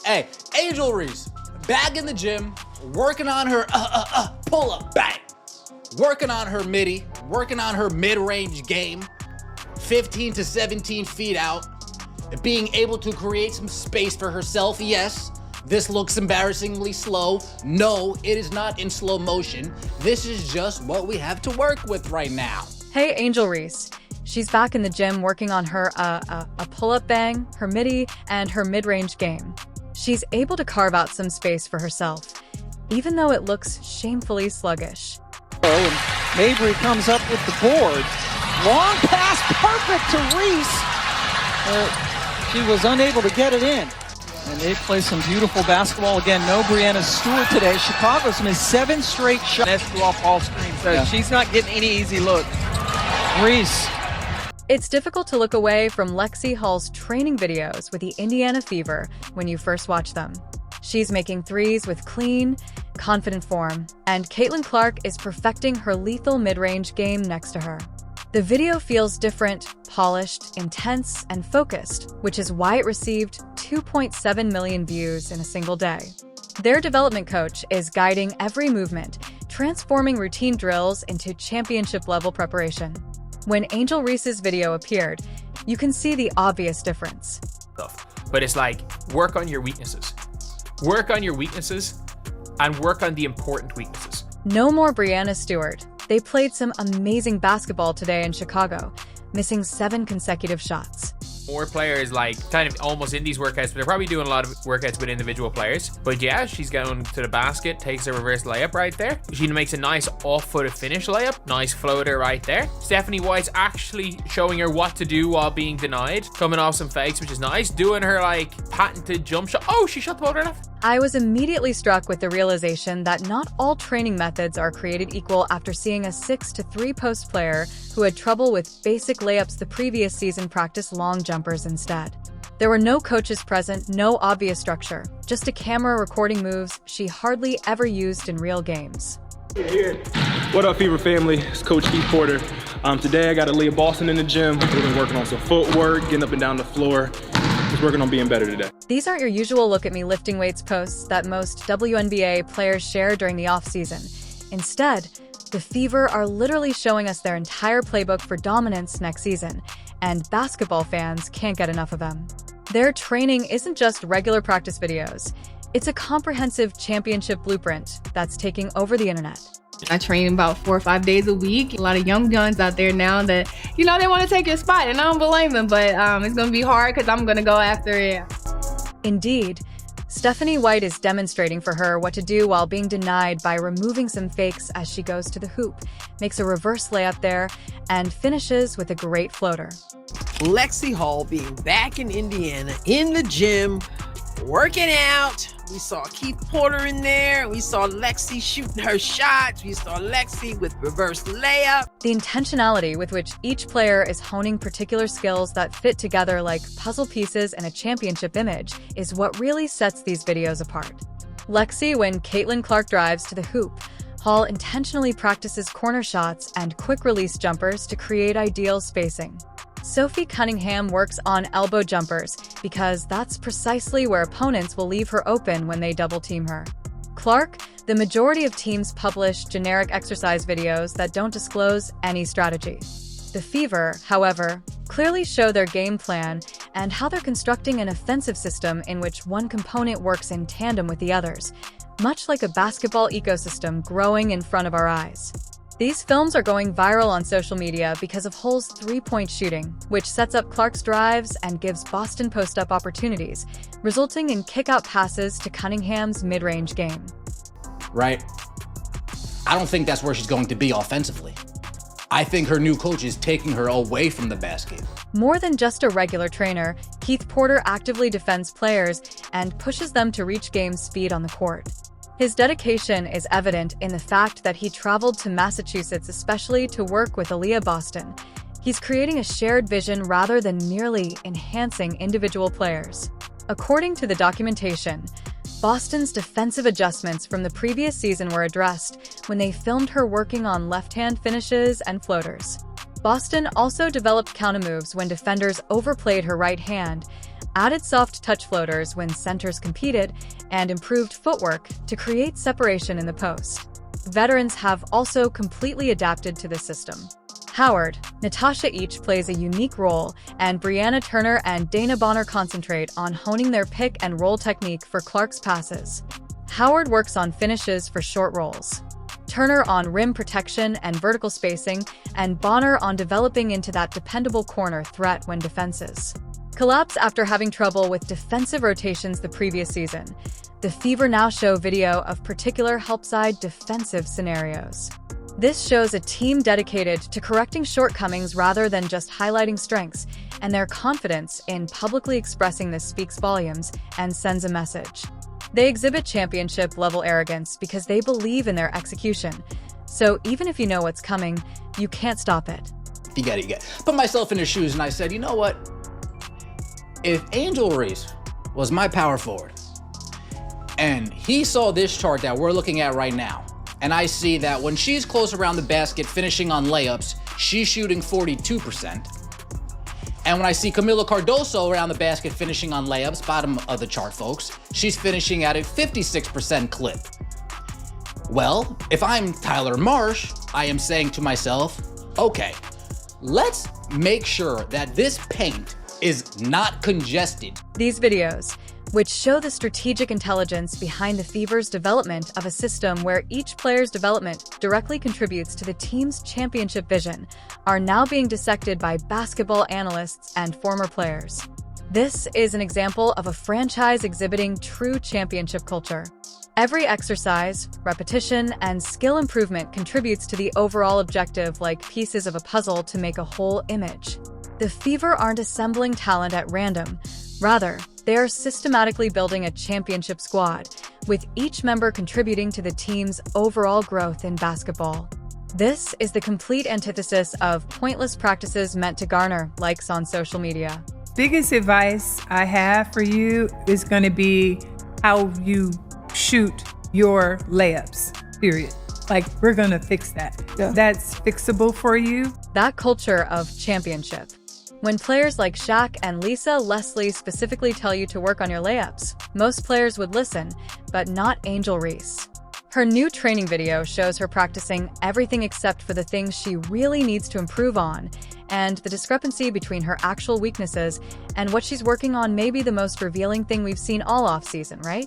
Hey, Angel Reese, back in the gym, working on her pull-up, bang. Working on her midi, working on her mid-range game, 15 to 17 feet out, being able to create some space for herself. Yes, this looks embarrassingly slow. No, it is not in slow motion. This is just what we have to work with right now. Hey, Angel Reese. She's back in the gym working on her pull-up bang, her midi, and her mid-range game. She's able to carve out some space for herself, even though it looks shamefully sluggish. And Mabry comes up with the board. Long pass, perfect to Reese. She was unable to get it in. And they play some beautiful basketball. Again, no Breanna Stewart today. Chicago's missed 7 straight shots. That's off all screen, so she's not getting any easy look. Reese. It's difficult to look away from Lexi Hall's training videos with the Indiana Fever when you first watch them. She's making threes with clean, confident form, and Caitlin Clark is perfecting her lethal mid-range game next to her. The video feels different, polished, intense, and focused, which is why it received 2.7 million views in a single day. Their development coach is guiding every movement, transforming routine drills into championship-level preparation. When Angel Reese's video appeared, you can see the obvious difference. But it's like, work on your weaknesses. Work on your weaknesses and work on the important weaknesses. No more Breanna Stewart. They played some amazing basketball today in Chicago, missing 7 consecutive shots. More players like kind of almost in these workouts, but they're probably doing a lot of workouts with individual players. But yeah, she's going to the basket, takes a reverse layup right there. She makes a nice off-footed finish layup, nice floater right there. Stephanie White's actually showing her what to do while being denied, coming off some fakes, which is nice, doing her like patented jump shot. Oh, she shot the ball right off. I was immediately struck with the realization that not all training methods are created equal after seeing a 6-3 post player who had trouble with basic layups the previous season practice long jumpers instead. There were no coaches present, no obvious structure, just a camera recording moves she hardly ever used in real games. What up, Fever family? It's Coach Keith Porter. Today I got Aaliyah Boston in the gym. We've been working on some footwork, getting up and down the floor. Just working on being better today. These aren't your usual look at me lifting weights posts that most WNBA players share during the off-season. Instead, the Fever are literally showing us their entire playbook for dominance next season, and basketball fans can't get enough of them. Their training isn't just regular practice videos. It's a comprehensive championship blueprint that's taking over the internet. I train about 4 or 5 days a week. A lot of young guns out there now that, they want to take your spot, and I don't blame them, but it's going to be hard because I'm going to go after it. Indeed, Stephanie White is demonstrating for her what to do while being denied by removing some fakes as she goes to the hoop, makes a reverse layup there, and finishes with a great floater. Lexi Hall being back in Indiana, in the gym, working out. We saw Keith Porter in there. We saw Lexi shooting her shots. We saw Lexi with reverse layup. The intentionality with which each player is honing particular skills that fit together like puzzle pieces in a championship image is what really sets these videos apart. Lexi, when Caitlin Clark drives to the hoop, Hall intentionally practices corner shots and quick-release jumpers to create ideal spacing. Sophie Cunningham works on elbow jumpers because that's precisely where opponents will leave her open when they double-team her. Clark, the majority of teams publish generic exercise videos that don't disclose any strategy. The Fever, however, clearly show their game plan and how they're constructing an offensive system in which one component works in tandem with the others, much like a basketball ecosystem growing in front of our eyes. These films are going viral on social media because of Hall's three-point shooting, which sets up Clark's drives and gives Boston post-up opportunities, resulting in kick-out passes to Cunningham's mid-range game. Right? I don't think that's where she's going to be offensively. I think her new coach is taking her away from the basket. More than just a regular trainer, Keith Porter actively defends players and pushes them to reach game speed on the court. His dedication is evident in the fact that he traveled to Massachusetts especially to work with Aaliyah Boston. He's creating a shared vision rather than merely enhancing individual players. According to the documentation, Boston's defensive adjustments from the previous season were addressed when they filmed her working on left-hand finishes and floaters. Boston also developed countermoves when defenders overplayed her right hand, added soft touch floaters when centers competed, and improved footwork to create separation in the post. Veterans have also completely adapted to this system. Howard, Natasha each plays a unique role, and Brianna Turner and Dana Bonner concentrate on honing their pick and roll technique for Clark's passes. Howard works on finishes for short rolls, Turner on rim protection and vertical spacing, and Bonner on developing into that dependable corner threat when defenses collapse after having trouble with defensive rotations the previous season. The Fever now show video of particular help-side defensive scenarios. This shows a team dedicated to correcting shortcomings rather than just highlighting strengths, and their confidence in publicly expressing this speaks volumes and sends a message. They exhibit championship-level arrogance because they believe in their execution. So even if you know what's coming, you can't stop it. You get it. Put myself in his shoes and I said, you know what? If Angel Reese was my power forward and he saw this chart that we're looking at right now, and I see that when she's close around the basket finishing on layups, she's shooting 42%. And when I see Camila Cardoso around the basket finishing on layups, bottom of the chart, folks, she's finishing at a 56% clip. Well, if I'm Tyler Marsh, I am saying to myself, okay, let's make sure that this paint is not congested. These videos, which show the strategic intelligence behind the Fever's development of a system where each player's development directly contributes to the team's championship vision, are now being dissected by basketball analysts and former players. This is an example of a franchise exhibiting true championship culture. Every exercise, repetition, and skill improvement contributes to the overall objective like pieces of a puzzle to make a whole image. The Fever aren't assembling talent at random. Rather, they are systematically building a championship squad, with each member contributing to the team's overall growth in basketball. This is the complete antithesis of pointless practices meant to garner likes on social media. Biggest advice I have for you is going to be how you shoot your layups, period. Like, we're going to fix that. Yeah. That's fixable for you. That culture of championship. When players like Shaq and Lisa Leslie specifically tell you to work on your layups, most players would listen, but not Angel Reese. Her new training video shows her practicing everything except for the things she really needs to improve on, and the discrepancy between her actual weaknesses and what she's working on may be the most revealing thing we've seen all offseason, right?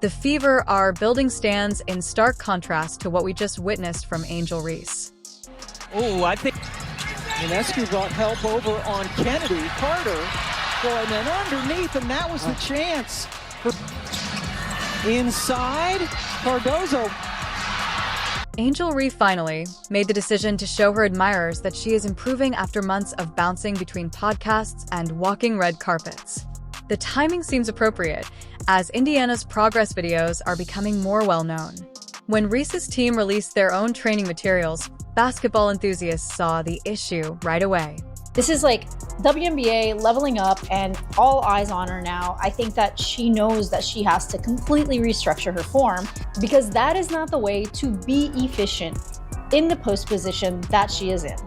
The Fever are building stands in stark contrast to what we just witnessed from Angel Reese. Oh, I think Ionescu brought help over on Kennedy. Carter going in underneath, and that was the chance. Inside, Cardozo. Angel Reese finally made the decision to show her admirers that she is improving after months of bouncing between podcasts and walking red carpets. The timing seems appropriate, as Indiana's progress videos are becoming more well-known. When Reese's team released their own training materials, basketball enthusiasts saw the issue right away. This is like WNBA leveling up and all eyes on her now. I think that she knows that she has to completely restructure her form because that is not the way to be efficient in the post position that she is in.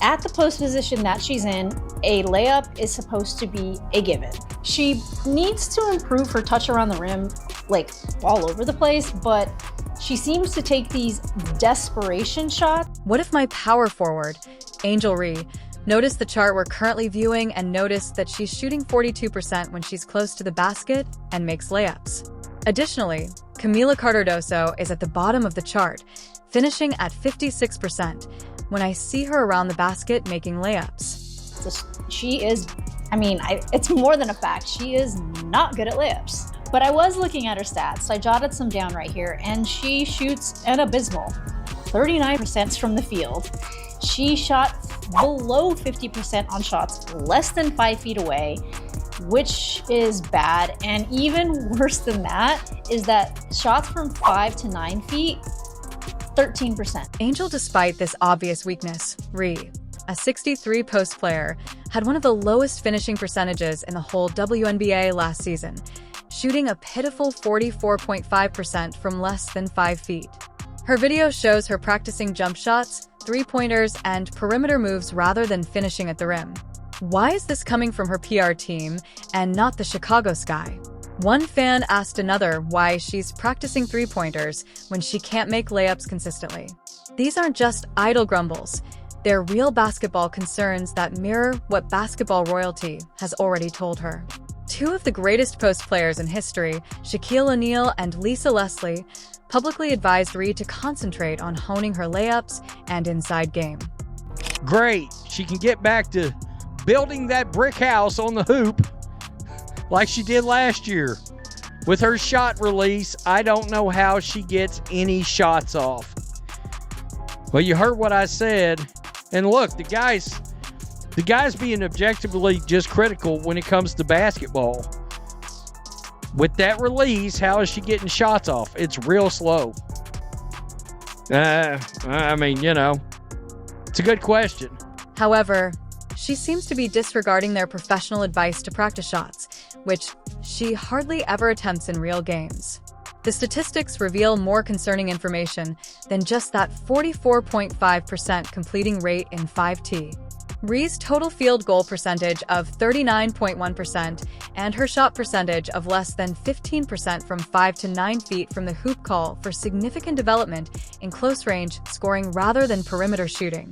At the post position that she's in, a layup is supposed to be a given. She needs to improve her touch around the rim, like all over the place, but she seems to take these desperation shots. What if my power forward, Angel Reese, noticed the chart we're currently viewing and noticed that she's shooting 42% when she's close to the basket and makes layups? Additionally, Camila Cardoso is at the bottom of the chart, finishing at 56% when I see her around the basket making layups. She is, it's more than a fact, she is not good at layups. But I was looking at her stats, so I jotted some down right here, and she shoots an abysmal 39% from the field. She shot below 50% on shots less than 5 feet away, which is bad. And even worse than that is that shots from 5 to 9 feet, 13%. Angel, despite this obvious weakness, Reese, a 63 post player, had one of the lowest finishing percentages in the whole WNBA last season, shooting a pitiful 44.5% from less than 5 feet. Her video shows her practicing jump shots, three-pointers, and perimeter moves rather than finishing at the rim. Why is this coming from her PR team and not the Chicago Sky? One fan asked another why she's practicing three-pointers when she can't make layups consistently. These aren't just idle grumbles. They're real basketball concerns that mirror what basketball royalty has already told her. Two of the greatest post players in history, Shaquille O'Neal and Lisa Leslie, publicly advised Reed to concentrate on honing her layups and inside game. Great. She can get back to building that brick house on the hoop like she did last year. With her shot release, I don't know how she gets any shots off. Well, you heard what I said. And look, the guy's being objectively just critical when it comes to basketball. With that release, how is she getting shots off? It's real slow. I mean, it's a good question. However, she seems to be disregarding their professional advice to practice shots, which she hardly ever attempts in real games. The statistics reveal more concerning information than just that 44.5% completing rate in 5T. Ree's total field goal percentage of 39.1% and her shot percentage of less than 15% from 5 to 9 feet from the hoop call for significant development in close range scoring rather than perimeter shooting.